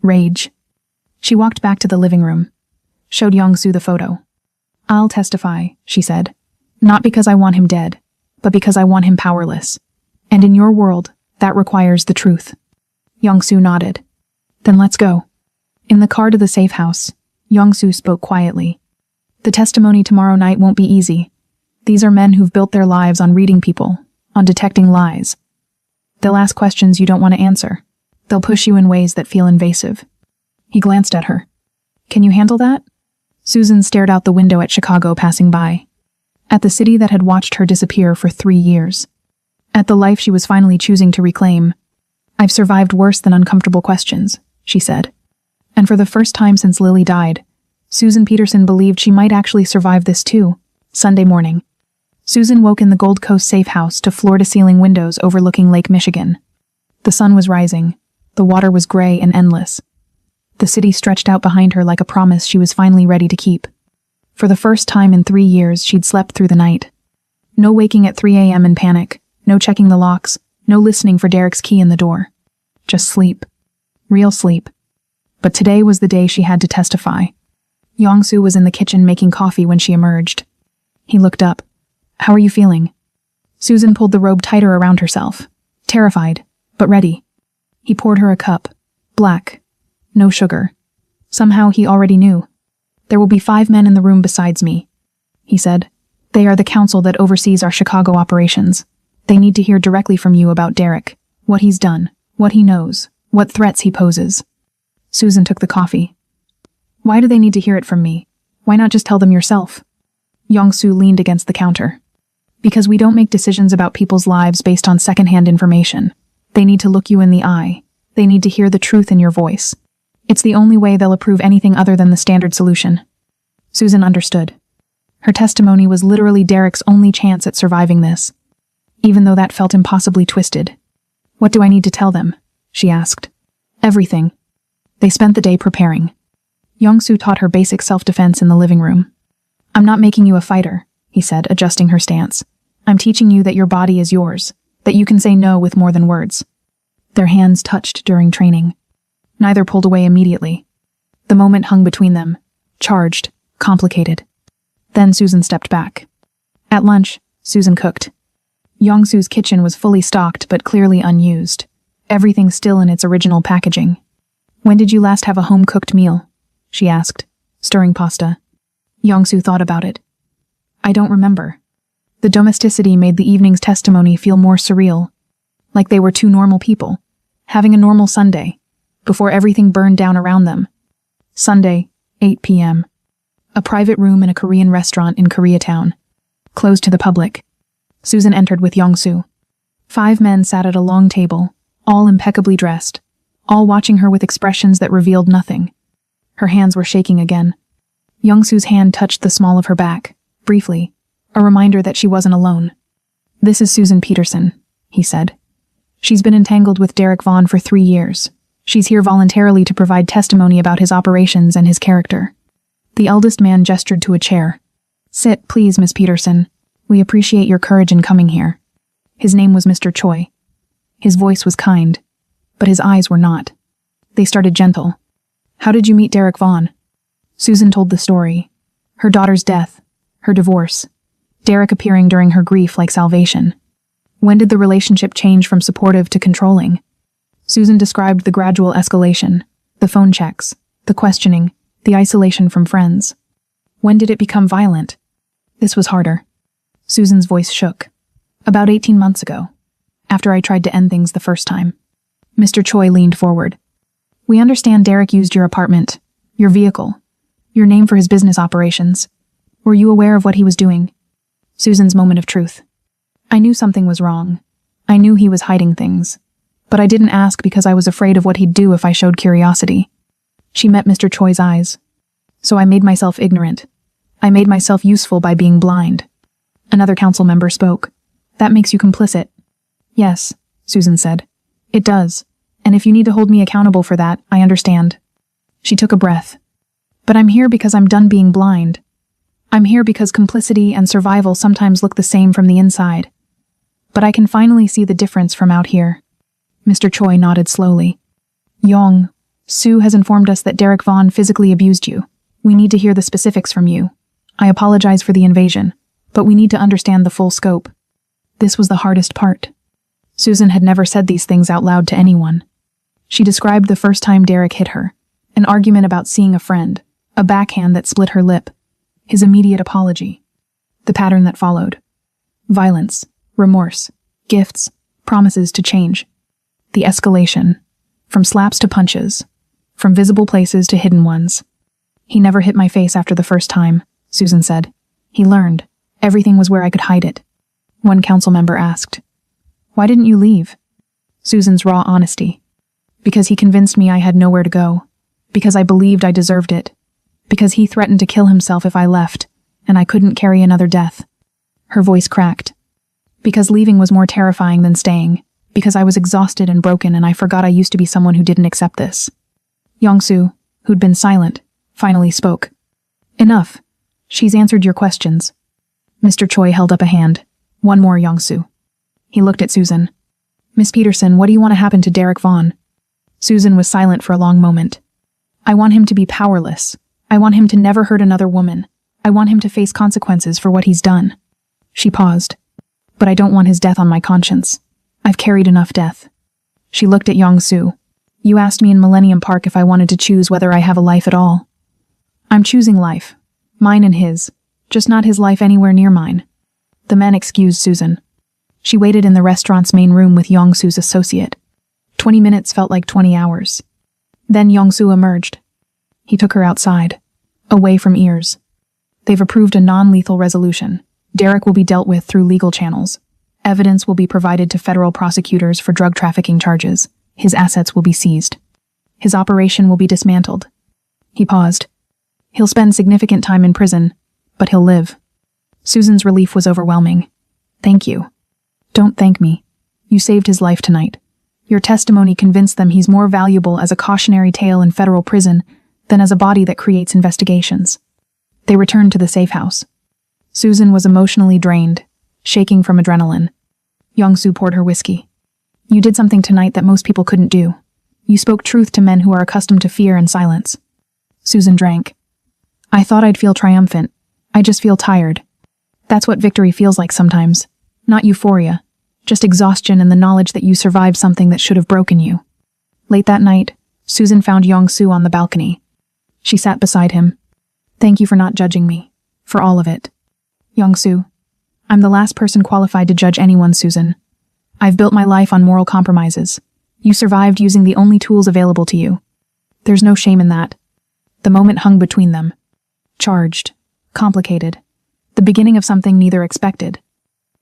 A: Rage. She walked back to the living room, showed Young-soo the photo. I'll testify, she said. Not because I want him dead, but because I want him powerless. And in your world, that requires the truth. Young-soo nodded. Then let's go. In the car to the safe house, Young-soo spoke quietly. The testimony tomorrow night won't be easy. These are men who've built their lives on reading people, on detecting lies. They'll ask questions you don't want to answer. They'll push you in ways that feel invasive. He glanced at her. Can you handle that? Susan stared out the window at Chicago passing by. At the city that had watched her disappear for 3 years. At the life she was finally choosing to reclaim. I've survived worse than uncomfortable questions, she said. And for the first time since Lily died, Susan Peterson believed she might actually survive this too. Sunday morning. Susan woke in the Gold Coast safe house to floor-to-ceiling windows overlooking Lake Michigan. The sun was rising. The water was gray and endless. The city stretched out behind her like a promise she was finally ready to keep. For the first time in 3 years, she'd slept through the night. No waking at 3 a.m. in panic, no checking the locks, no listening for Derek's key in the door. Just sleep. Real sleep. But today was the day she had to testify. Young-soo was in the kitchen making coffee when she emerged. He looked up. How are you feeling? Susan pulled the robe tighter around herself. Terrified, but ready. He poured her a cup. Black. No sugar. Somehow he already knew. There will be 5 men in the room besides me, he said. They are the council that oversees our Chicago operations. They need to hear directly from you about Derek, what he's done, what he knows, what threats he poses. Susan took the coffee. Why do they need to hear it from me? Why not just tell them yourself? Young-soo leaned against the counter. Because we don't make decisions about people's lives based on secondhand information. They need to look you in the eye. They need to hear the truth in your voice. It's the only way they'll approve anything other than the standard solution. Susan understood. Her testimony was literally Derek's only chance at surviving this, even though that felt impossibly twisted. What do I need to tell them? She asked. Everything. They spent the day preparing. Young-soo taught her basic self-defense in the living room. "I'm not making you a fighter," he said, adjusting her stance. "I'm teaching you that your body is yours, that you can say no with more than words." Their hands touched during training. Neither pulled away immediately. The moment hung between them, charged, complicated. Then Susan stepped back. At lunch, Susan cooked. Young-soo's kitchen was fully stocked but clearly unused. Everything still in its original packaging. "When did you last have a home-cooked meal?" she asked, stirring pasta. Young-soo thought about it. "I don't remember." The domesticity made the evening's testimony feel more surreal, like they were two normal people, having a normal Sunday, before everything burned down around them. Sunday, 8 p.m. A private room in a Korean restaurant in Koreatown, closed to the public. Susan entered with Young-soo. 5 men sat at a long table, all impeccably dressed, all watching her with expressions that revealed nothing. Her hands were shaking again. Young-soo's hand touched the small of her back, briefly, a reminder that she wasn't alone. "This is Susan Peterson," he said. "She's been entangled with Derek Vaughn for 3 years. She's here voluntarily to provide testimony about his operations and his character." The eldest man gestured to a chair. "Sit, please, Miss Peterson. We appreciate your courage in coming here." His name was Mr. Choi. His voice was kind, but his eyes were not. They started gentle. "How did you meet Derek Vaughn?" Susan told the story. Her daughter's death, her divorce, Derek appearing during her grief like salvation. When did the relationship change from supportive to controlling? Susan described the gradual escalation, the phone checks, the questioning, the isolation from friends. When did it become violent? This was harder. Susan's voice shook. "About 18 months ago, after I tried to end things the first time." Mr. Choi leaned forward. "We understand Derek used your apartment, your vehicle, your name for his business operations. Were you aware of what he was doing?" Susan's moment of truth. "I knew something was wrong. I knew he was hiding things. But I didn't ask because I was afraid of what he'd do if I showed curiosity." She met Mr. Choi's eyes. "So I made myself ignorant. I made myself useful by being blind." Another council member spoke. "That makes you complicit." "Yes," Susan said. "It does. And if you need to hold me accountable for that, I understand." She took a breath. "But I'm here because I'm done being blind. I'm here because complicity and survival sometimes look the same from the inside. But I can finally see the difference from out here." Mr. Choi nodded slowly. "Yong, Sue has informed us that Derek Vaughn physically abused you. We need to hear the specifics from you. I apologize for the invasion, but we need to understand the full scope." This was the hardest part. Susan had never said these things out loud to anyone. She described the first time Derek hit her, an argument about seeing a friend, a backhand that split her lip, his immediate apology, the pattern that followed. Violence, remorse, gifts, promises to change. The escalation, from slaps to punches, from visible places to hidden ones. "He never hit my face after the first time," Susan said. "He learned. Everything was where I could hide it." One council member asked, "Why didn't you leave?" Susan's raw honesty. "Because he convinced me I had nowhere to go. Because I believed I deserved it. Because he threatened to kill himself if I left, and I couldn't carry another death." Her voice cracked. "Because leaving was more terrifying than staying. Because I was exhausted and broken and I forgot I used to be someone who didn't accept this." Young-soo, who'd been silent, finally spoke. "Enough. She's answered your questions." Mr. Choi held up a hand. "One more, Young-soo." He looked at Susan. "Miss Peterson, what do you want to happen to Derek Vaughn?" Susan was silent for a long moment. "I want him to be powerless. I want him to never hurt another woman. I want him to face consequences for what he's done." She paused. "But I don't want his death on my conscience. I've carried enough death." She looked at Young-soo. "You asked me in Millennium Park if I wanted to choose whether I have a life at all. I'm choosing life. Mine and his. Just not his life anywhere near mine." The men excused Susan. She waited in the restaurant's main room with Young-soo's associate. 20 minutes felt like 20 hours. Then Young-soo emerged. He took her outside, away from ears. "They've approved a non-lethal resolution. Derek will be dealt with through legal channels. Evidence will be provided to federal prosecutors for drug trafficking charges. His assets will be seized. His operation will be dismantled." He paused. "He'll spend significant time in prison, but he'll live." Susan's relief was overwhelming. "Thank you." "Don't thank me. You saved his life tonight. Your testimony convinced them he's more valuable as a cautionary tale in federal prison then as a body that creates investigations. They returned to the safe house. Susan was emotionally drained, shaking from adrenaline. Young-soo poured her whiskey. You did something tonight that most people couldn't do. You spoke truth to men who are accustomed to fear and silence. Susan drank. I thought I'd feel triumphant. I just feel tired. That's what victory feels like sometimes. Not euphoria. Just exhaustion and the knowledge that you survived something that should have broken you. Late that night, Susan found Young-soo on the balcony. She sat beside him. Thank you for not judging me. For all of it. Young-soo, I'm the last person qualified to judge anyone, Susan. I've built my life on moral compromises. You survived using the only tools available to you. There's no shame in that. The moment hung between them. Charged. Complicated. The beginning of something neither expected.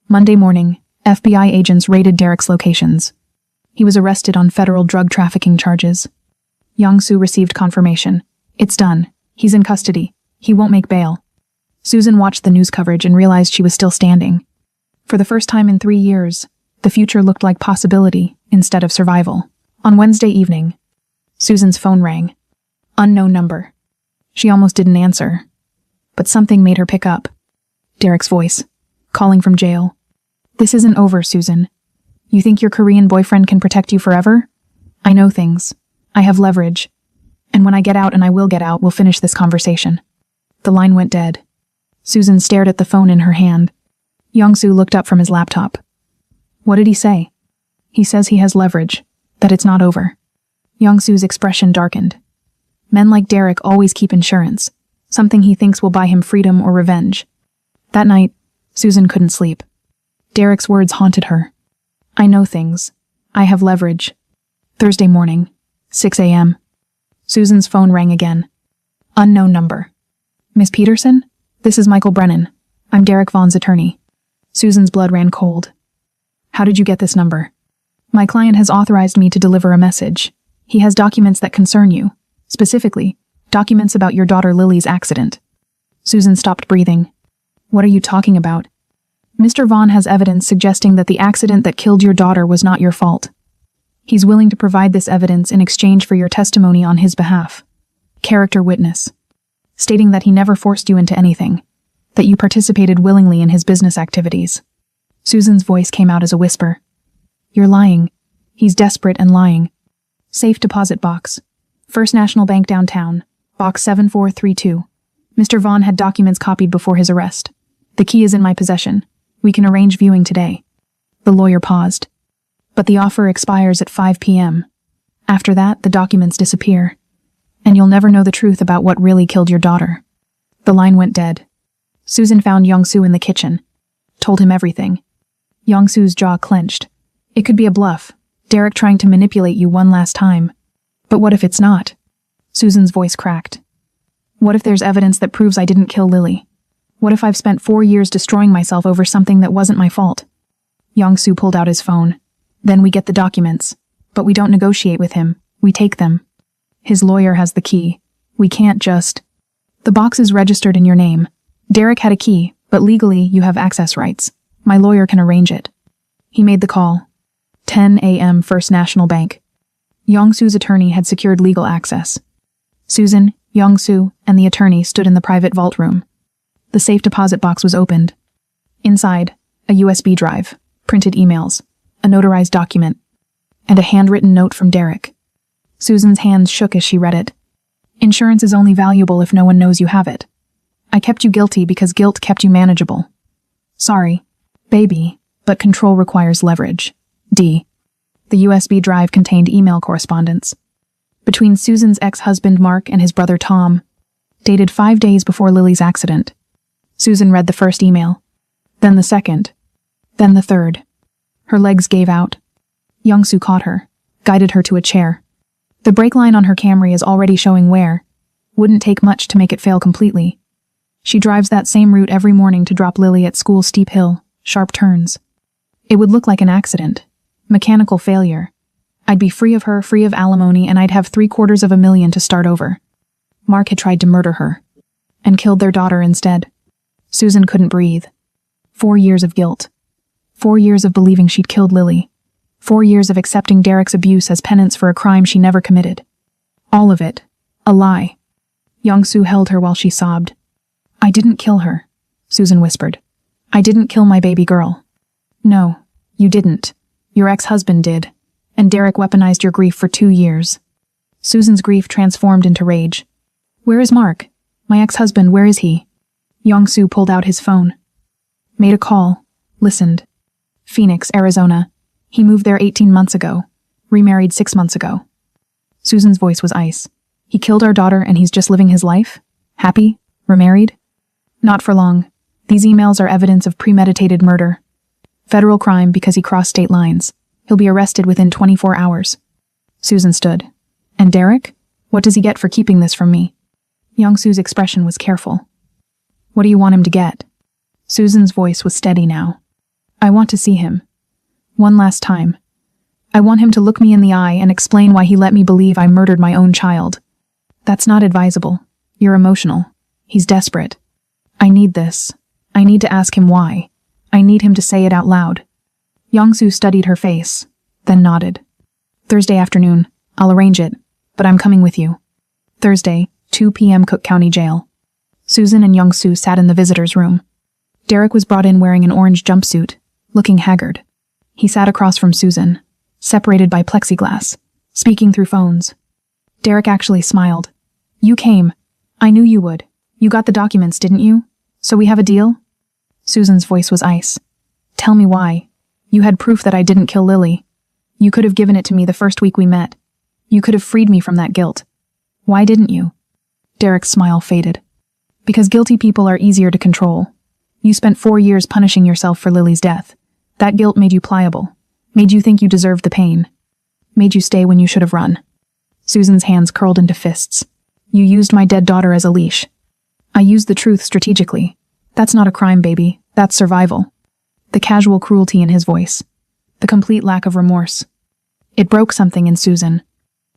A: Monday morning, FBI agents raided Derek's locations. He was arrested on federal drug trafficking charges. Young-soo received confirmation. It's done. He's in custody. He won't make bail. Susan watched the news coverage and realized she was still standing. For the first time in 3 years, the future looked like possibility instead of survival. On Wednesday evening, Susan's phone rang. Unknown number. She almost didn't answer, but something made her pick up. Derek's voice, calling from jail. This isn't over, Susan. You think your Korean boyfriend can protect you forever? I know things. I have leverage. And when I get out, and I will get out, we'll finish this conversation. The line went dead. Susan stared at the phone in her hand. Young-soo looked up from his laptop. What did he say? He says he has leverage, that it's not over. Young-soo's expression darkened. Men like Derek always keep insurance, something he thinks will buy him freedom or revenge. That night, Susan couldn't sleep. Derek's words haunted her. I know things. I have leverage. Thursday morning, 6 a.m. Susan's phone rang again. Unknown number. Miss Peterson? This is Michael Brennan. I'm Derek Vaughn's attorney. Susan's blood ran cold. How did you get this number? My client has authorized me to deliver a message. He has documents that concern you. Specifically, documents about your daughter Lily's accident. Susan stopped breathing. What are you talking about? Mr. Vaughn has evidence suggesting that the accident that killed your daughter was not your fault. He's willing to provide this evidence in exchange for your testimony on his behalf. Character witness. Stating that he never forced you into anything. That you participated willingly in his business activities. Susan's voice came out as a whisper. You're lying. He's desperate and lying. Safe deposit box. First National Bank downtown. Box 7432. Mr. Vaughn had documents copied before his arrest. The key is in my possession. We can arrange viewing today. The lawyer paused. But the offer expires at 5 p.m. After that, the documents disappear. And you'll never know the truth about what really killed your daughter. The line went dead. Susan found Young-soo in the kitchen. Told him everything. Young-soo's jaw clenched. It could be a bluff. Derek trying to manipulate you one last time. But what if it's not? Susan's voice cracked. What if there's evidence that proves I didn't kill Lily? What if I've spent 4 years destroying myself over something that wasn't my fault? Young-soo pulled out his phone. Then we get the documents. But we don't negotiate with him. We take them. His lawyer has the key. We can't just... The box is registered in your name. Derek had a key, but legally you have access rights. My lawyer can arrange it. He made the call. 10 a.m. First National Bank. Young-soo's attorney had secured legal access. Susan, Young-soo, and the attorney stood in the private vault room. The safe deposit box was opened. Inside, a USB drive, printed emails, a notarized document, and a handwritten note from Derek. Susan's hands shook as she read it. Insurance is only valuable if no one knows you have it. I kept you guilty because guilt kept you manageable. Sorry, baby, but control requires leverage. D. The USB drive contained email correspondence between Susan's ex-husband Mark and his brother Tom, dated 5 days before Lily's accident. Susan read the first email, then the second, then the third. Her legs gave out. Young-soo caught her, guided her to a chair. The brake line on her Camry is already showing wear. Wouldn't take much to make it fail completely. She drives that same route every morning to drop Lily at school's steep hill, sharp turns. It would look like an accident. Mechanical failure. I'd be free of her, free of alimony, and I'd have $750,000 to start over. Mark had tried to murder her. And killed their daughter instead. Susan couldn't breathe. 4 years of guilt. 4 years of believing she'd killed Lily. 4 years of accepting Derek's abuse as penance for a crime she never committed. All of it. A lie. Young-soo held her while she sobbed. "I didn't kill her," Susan whispered. "I didn't kill my baby girl." "No, you didn't. Your ex-husband did. And Derek weaponized your grief for 2 years." Susan's grief transformed into rage. "Where is Mark? My ex-husband, where is he?" Young-soo pulled out his phone. Made a call. Listened. "Phoenix, Arizona. He moved there 18 months ago. Remarried 6 months ago." Susan's voice was ice. "He killed our daughter and he's just living his life? Happy? Remarried?" "Not for long. These emails are evidence of premeditated murder. Federal crime because he crossed state lines. He'll be arrested within 24 hours. Susan stood. "And Derek? What does he get for keeping this from me?" Young-soo's expression was careful. "What do you want him to get?" Susan's voice was steady now. "I want to see him. One last time. I want him to look me in the eye and explain why he let me believe I murdered my own child. That's not advisable. You're emotional. He's desperate. I need this. I need to ask him why. I need him to say it out loud." Young-soo studied her face, then nodded. "Thursday afternoon. I'll arrange it, but I'm coming with you. Thursday, 2 p.m. Cook County Jail." Susan and Young-soo sat in the visitor's room. Derek was brought in wearing an orange jumpsuit, looking haggard. He sat across from Susan, separated by plexiglass, speaking through phones. Derek actually smiled. "You came. I knew you would. You got the documents, didn't you? So we have a deal?" Susan's voice was ice. "Tell me why. You had proof that I didn't kill Lily. You could have given it to me the first week we met. You could have freed me from that guilt. Why didn't you?" Derek's smile faded. "Because guilty people are easier to control. You spent 4 years punishing yourself for Lily's death. That guilt made you pliable. Made you think you deserved the pain. Made you stay when you should have run." Susan's hands curled into fists. "You used my dead daughter as a leash." "I used the truth strategically. That's not a crime, baby. That's survival." The casual cruelty in his voice. The complete lack of remorse. It broke something in Susan.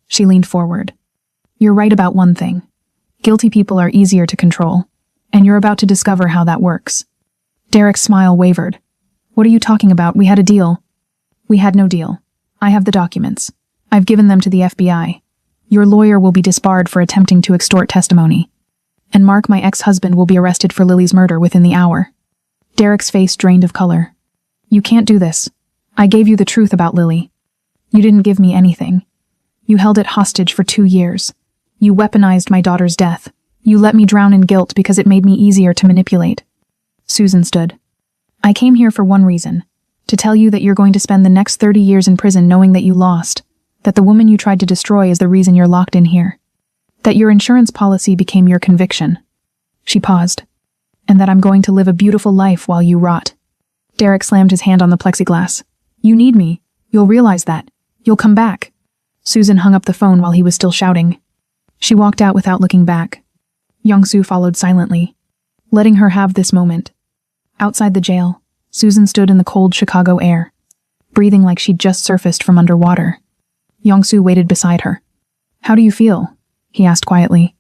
A: She leaned forward. "You're right about one thing. Guilty people are easier to control, and you're about to discover how that works." Derek's smile wavered. "What are you talking about? We had a deal." "We had no deal. I have the documents. I've given them to the FBI. Your lawyer will be disbarred for attempting to extort testimony. And Mark, my ex-husband, will be arrested for Lily's murder within the hour." Derek's face drained of color. "You can't do this. I gave you the truth about Lily. You didn't give me anything. You held it hostage for 2 years. You weaponized my daughter's death. You let me drown in guilt because it made me easier to manipulate." Susan stood. "I came here for one reason. To tell you that you're going to spend the next 30 years in prison knowing that you lost. That the woman you tried to destroy is the reason you're locked in here. That your insurance policy became your conviction." She paused. "And that I'm going to live a beautiful life while you rot." Derek slammed his hand on the plexiglass. "You need me. You'll realize that. You'll come back." Susan hung up the phone while he was still shouting. She walked out without looking back. Young-soo followed silently, letting her have this moment. Outside the jail, Susan stood in the cold Chicago air, breathing like she'd just surfaced from underwater. Young-soo waited beside her. "How do you feel?" he asked quietly.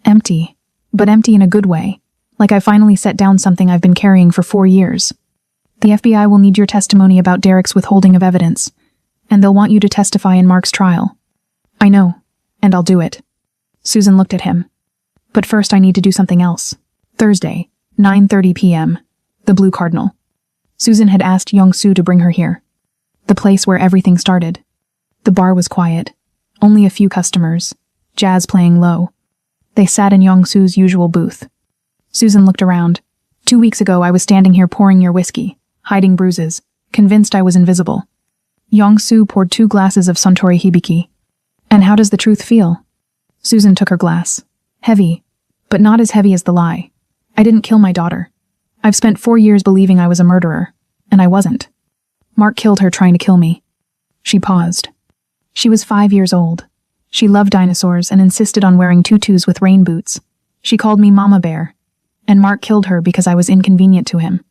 A: "Empty, but empty in a good way. Like I finally set down something I've been carrying for 4 years. The FBI will need your testimony about Derek's withholding of evidence, and they'll want you to testify in Mark's trial." "I know, and I'll do it." Susan looked at him. "But first I need to do something else. Thursday, 9:30 p.m., the Blue Cardinal." Susan had asked Young-soo to bring her here. The place where everything started. The bar was quiet. Only a few customers. Jazz playing low. They sat in Young-soo's usual booth. Susan looked around. 2 weeks ago I was standing here pouring your whiskey, hiding bruises, convinced I was invisible. Young-soo poured 2 glasses of Suntory Hibiki. "And how does the truth feel?" Susan took her glass. "Heavy, but not as heavy as the lie. I didn't kill my daughter. I've spent 4 years believing I was a murderer, and I wasn't. Mark killed her trying to kill me." She paused. She was 5 years old. She loved dinosaurs and insisted on wearing tutus with rain boots. She called me Mama Bear. And Mark killed her because I was inconvenient to him.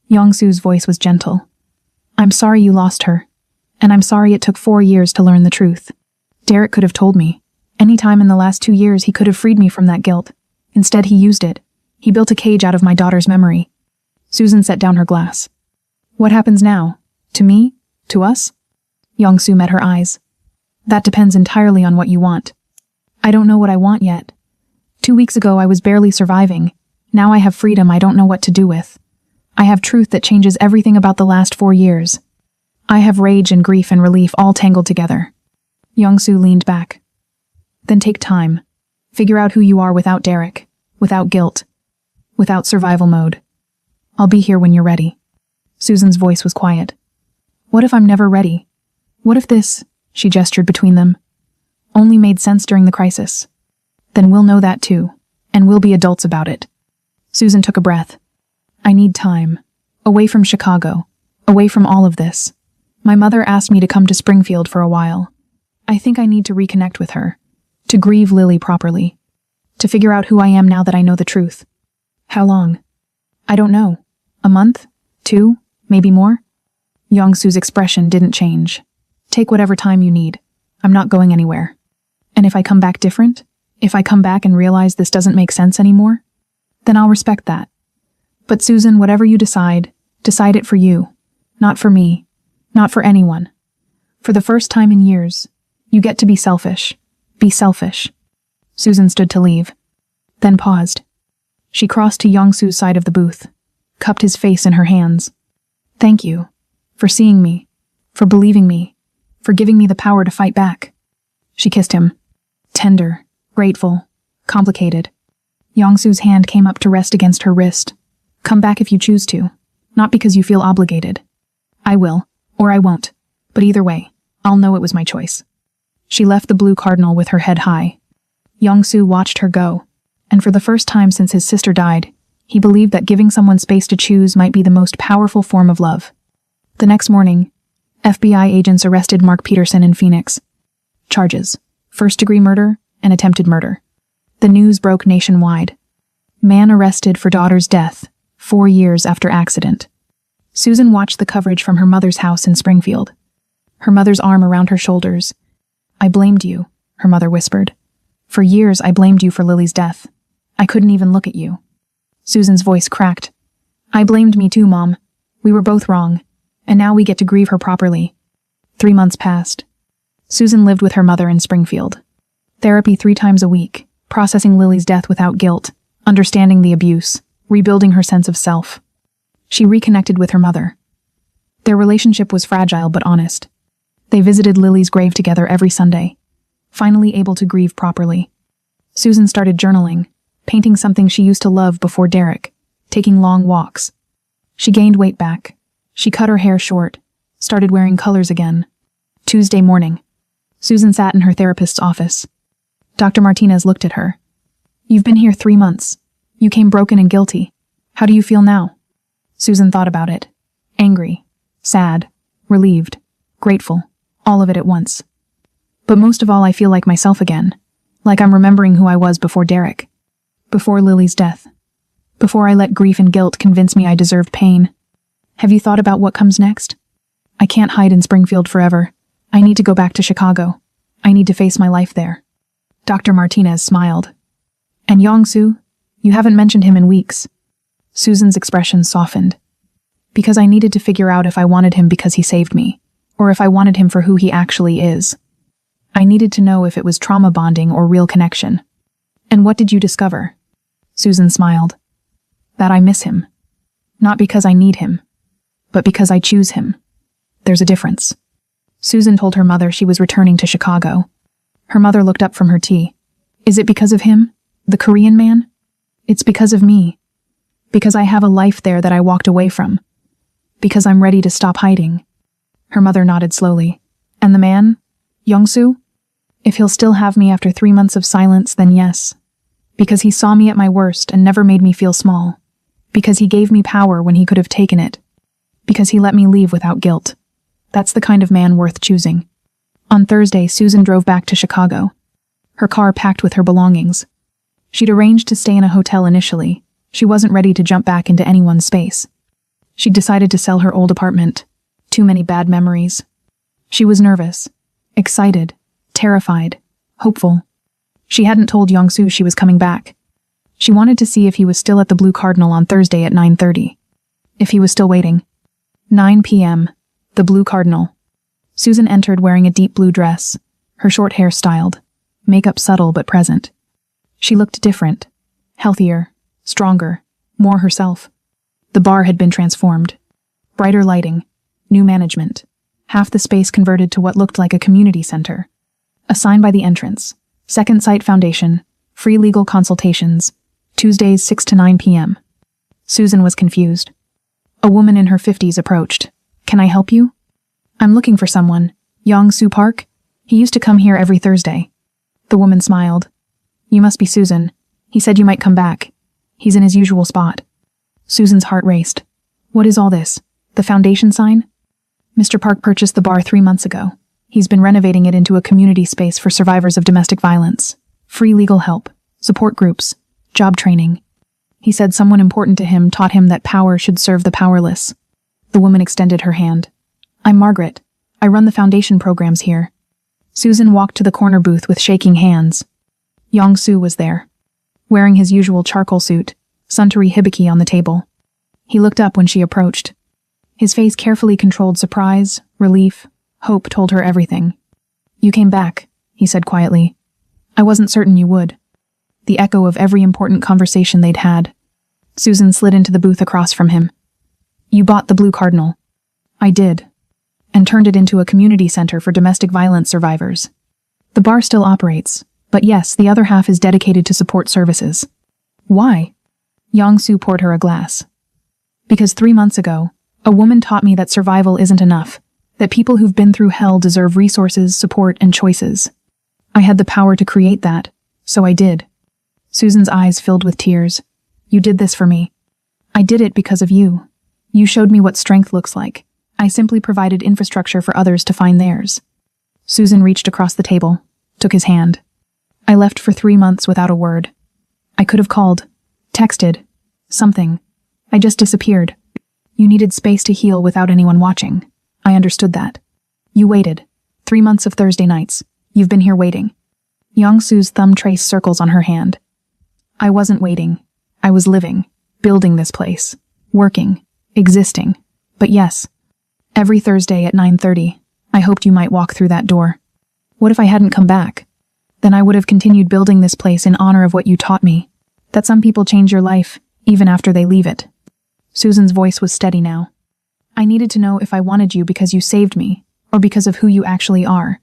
A: Young-soo's voice was gentle. "I'm sorry you lost her. And I'm sorry it took 4 years to learn the truth. Derek could have told me. Any time in the last 2 years he could have freed me from that guilt. Instead he used it. He built a cage out of my daughter's memory." Susan set down her glass. "What happens now? To me? To us?" Young-soo met her eyes. "That depends entirely on what you want." "I don't know what I want yet. 2 weeks ago I was barely surviving. Now I have freedom I don't know what to do with. I have truth that changes everything about the last 4 years. I have rage and grief and relief all tangled together. Young-soo leaned back. Then take time. Figure out who you are without Derek, without guilt, without survival mode. I'll be here when you're ready. Susan's voice was quiet. What if I'm never ready? What if this, she gestured between them, only made sense during the crisis? Then we'll know that too, and we'll be adults about it. Susan took a breath. I need time. Away from Chicago. Away from all of this. My mother asked me to come to Springfield for a while. I think I need to reconnect with her. To grieve Lily properly. To figure out who I am now that I know the truth. How long? I don't know. A month? 2? Maybe more? Young-soo's expression didn't change. Take whatever time you need. I'm not going anywhere. And if I come back different? If I come back and realize this doesn't make sense anymore? Then I'll respect that. But Susan, whatever you decide it for you. Not for me. Not for anyone. For the first time in years, you get to be selfish. Be selfish. Susan stood to leave, then paused. She crossed to Young-soo's side of the booth, cupped his face in her hands. Thank you. For seeing me. For believing me. For giving me the power to fight back. She kissed him. Tender, grateful, complicated. Young-soo's hand came up to rest against her wrist. Come back if you choose to. Not because you feel obligated. I will, or I won't. But either way, I'll know it was my choice. She left the blue cardinal with her head high. Young-soo watched her go, and for the first time since his sister died, he believed that giving someone space to choose might be the most powerful form of love. The next morning, FBI agents arrested Mark Peterson in Phoenix. Charges: first-degree murder and attempted murder. The news broke nationwide. Man arrested for daughter's death, 4 years after accident. Susan watched the coverage from her mother's house in Springfield. Her mother's arm around her shoulders. I blamed you, her mother whispered. For years I blamed you for Lily's death. I couldn't even look at you. Susan's voice cracked. I blamed me too, Mom. We were both wrong. And now we get to grieve her properly. 3 months passed. Susan lived with her mother in Springfield. Therapy 3 times a week, processing Lily's death without guilt, understanding the abuse, rebuilding her sense of self. She reconnected with her mother. Their relationship was fragile but honest. They visited Lily's grave together every Sunday, finally able to grieve properly. Susan started journaling, painting something she used to love before Derek, taking long walks. She gained weight back. She cut her hair short, started wearing colors again. Tuesday morning. Susan sat in her therapist's office. Dr. Martinez looked at her. You've been here 3 months. You came broken and guilty. How do you feel now? Susan thought about it. Angry, sad, relieved, grateful, all of it at once. But most of all, I feel like myself again. Like I'm remembering who I was before Derek. Before Lily's death. Before I let grief and guilt convince me I deserved pain. Have you thought about what comes next? I can't hide in Springfield forever. I need to go back to Chicago. I need to face my life there. Dr. Martinez smiled. And Young-soo? You haven't mentioned him in weeks. Susan's expression softened. Because I needed to figure out if I wanted him because he saved me, or if I wanted him for who he actually is. I needed to know if it was trauma bonding or real connection. And what did you discover? Susan smiled. That I miss him. Not because I need him, but because I choose him. There's a difference. Susan told her mother she was returning to Chicago. Her mother looked up from her tea. Is it because of him? The Korean man? It's because of me. Because I have a life there that I walked away from. Because I'm ready to stop hiding. Her mother nodded slowly. And the man? Young-soo? If he'll still have me after 3 months of silence, then yes. Because he saw me at my worst and never made me feel small. Because he gave me power when he could have taken it. Because he let me leave without guilt. That's the kind of man worth choosing. On Thursday, Susan drove back to Chicago. Her car packed with her belongings. She'd arranged to stay in a hotel initially. She wasn't ready to jump back into anyone's space. She'd decided to sell her old apartment. Too many bad memories. She was nervous, excited, terrified, hopeful. She hadn't told Young-soo she was coming back. She wanted to see if he was still at the Blue Cardinal on Thursday at 9:30. If he was still waiting. 9 p.m. The Blue Cardinal. Susan entered wearing a deep blue dress, her short hair styled, makeup subtle but present. She looked different. Healthier, stronger, more herself. The bar had been transformed. Brighter lighting, new management. Half the space converted to what looked like a community center. A sign by the entrance. Second Sight Foundation. Free legal consultations. Tuesdays 6 to 9 p.m. Susan was confused. A woman in her 50s approached. Can I help you? I'm looking for someone. Yong-Soo Park? He used to come here every Thursday. The woman smiled. You must be Susan. He said you might come back. He's in his usual spot. Susan's heart raced. What is all this? The foundation sign? Mr. Park purchased the bar 3 months ago. He's been renovating it into a community space for survivors of domestic violence. Free legal help, support groups, job training. He said someone important to him taught him that power should serve the powerless. The woman extended her hand. I'm Margaret. I run the foundation programs here. Susan walked to the corner booth with shaking hands. Yong-Soo was there, wearing his usual charcoal suit, suntory hibiki on the table. He looked up when she approached. His face carefully controlled surprise, relief, hope told her everything. You came back, he said quietly. I wasn't certain you would. The echo of every important conversation they'd had. Susan slid into the booth across from him. You bought the Blue Cardinal. I did. And turned it into a community center for domestic violence survivors. The bar still operates, but yes, the other half is dedicated to support services. Why? Yong-Soo poured her a glass. Because 3 months ago, a woman taught me that survival isn't enough, that people who've been through hell deserve resources, support, and choices. I had the power to create that, so I did. Susan's eyes filled with tears. You did this for me. I did it because of you. You showed me what strength looks like. I simply provided infrastructure for others to find theirs. Susan reached across the table, took his hand. I left for 3 months without a word. I could have called, texted, something. I just disappeared. You needed space to heal without anyone watching. I understood that. You waited. 3 months of Thursday nights. You've been here waiting. Yong-Soo's thumb traced circles on her hand. I wasn't waiting. I was living, building this place, working, existing. But yes, every Thursday at 9:30, I hoped you might walk through that door. What if I hadn't come back? Then I would have continued building this place in honor of what you taught me, that some people change your life, even after they leave it. Susan's voice was steady now. I needed to know if I wanted you because you saved me, or because of who you actually are.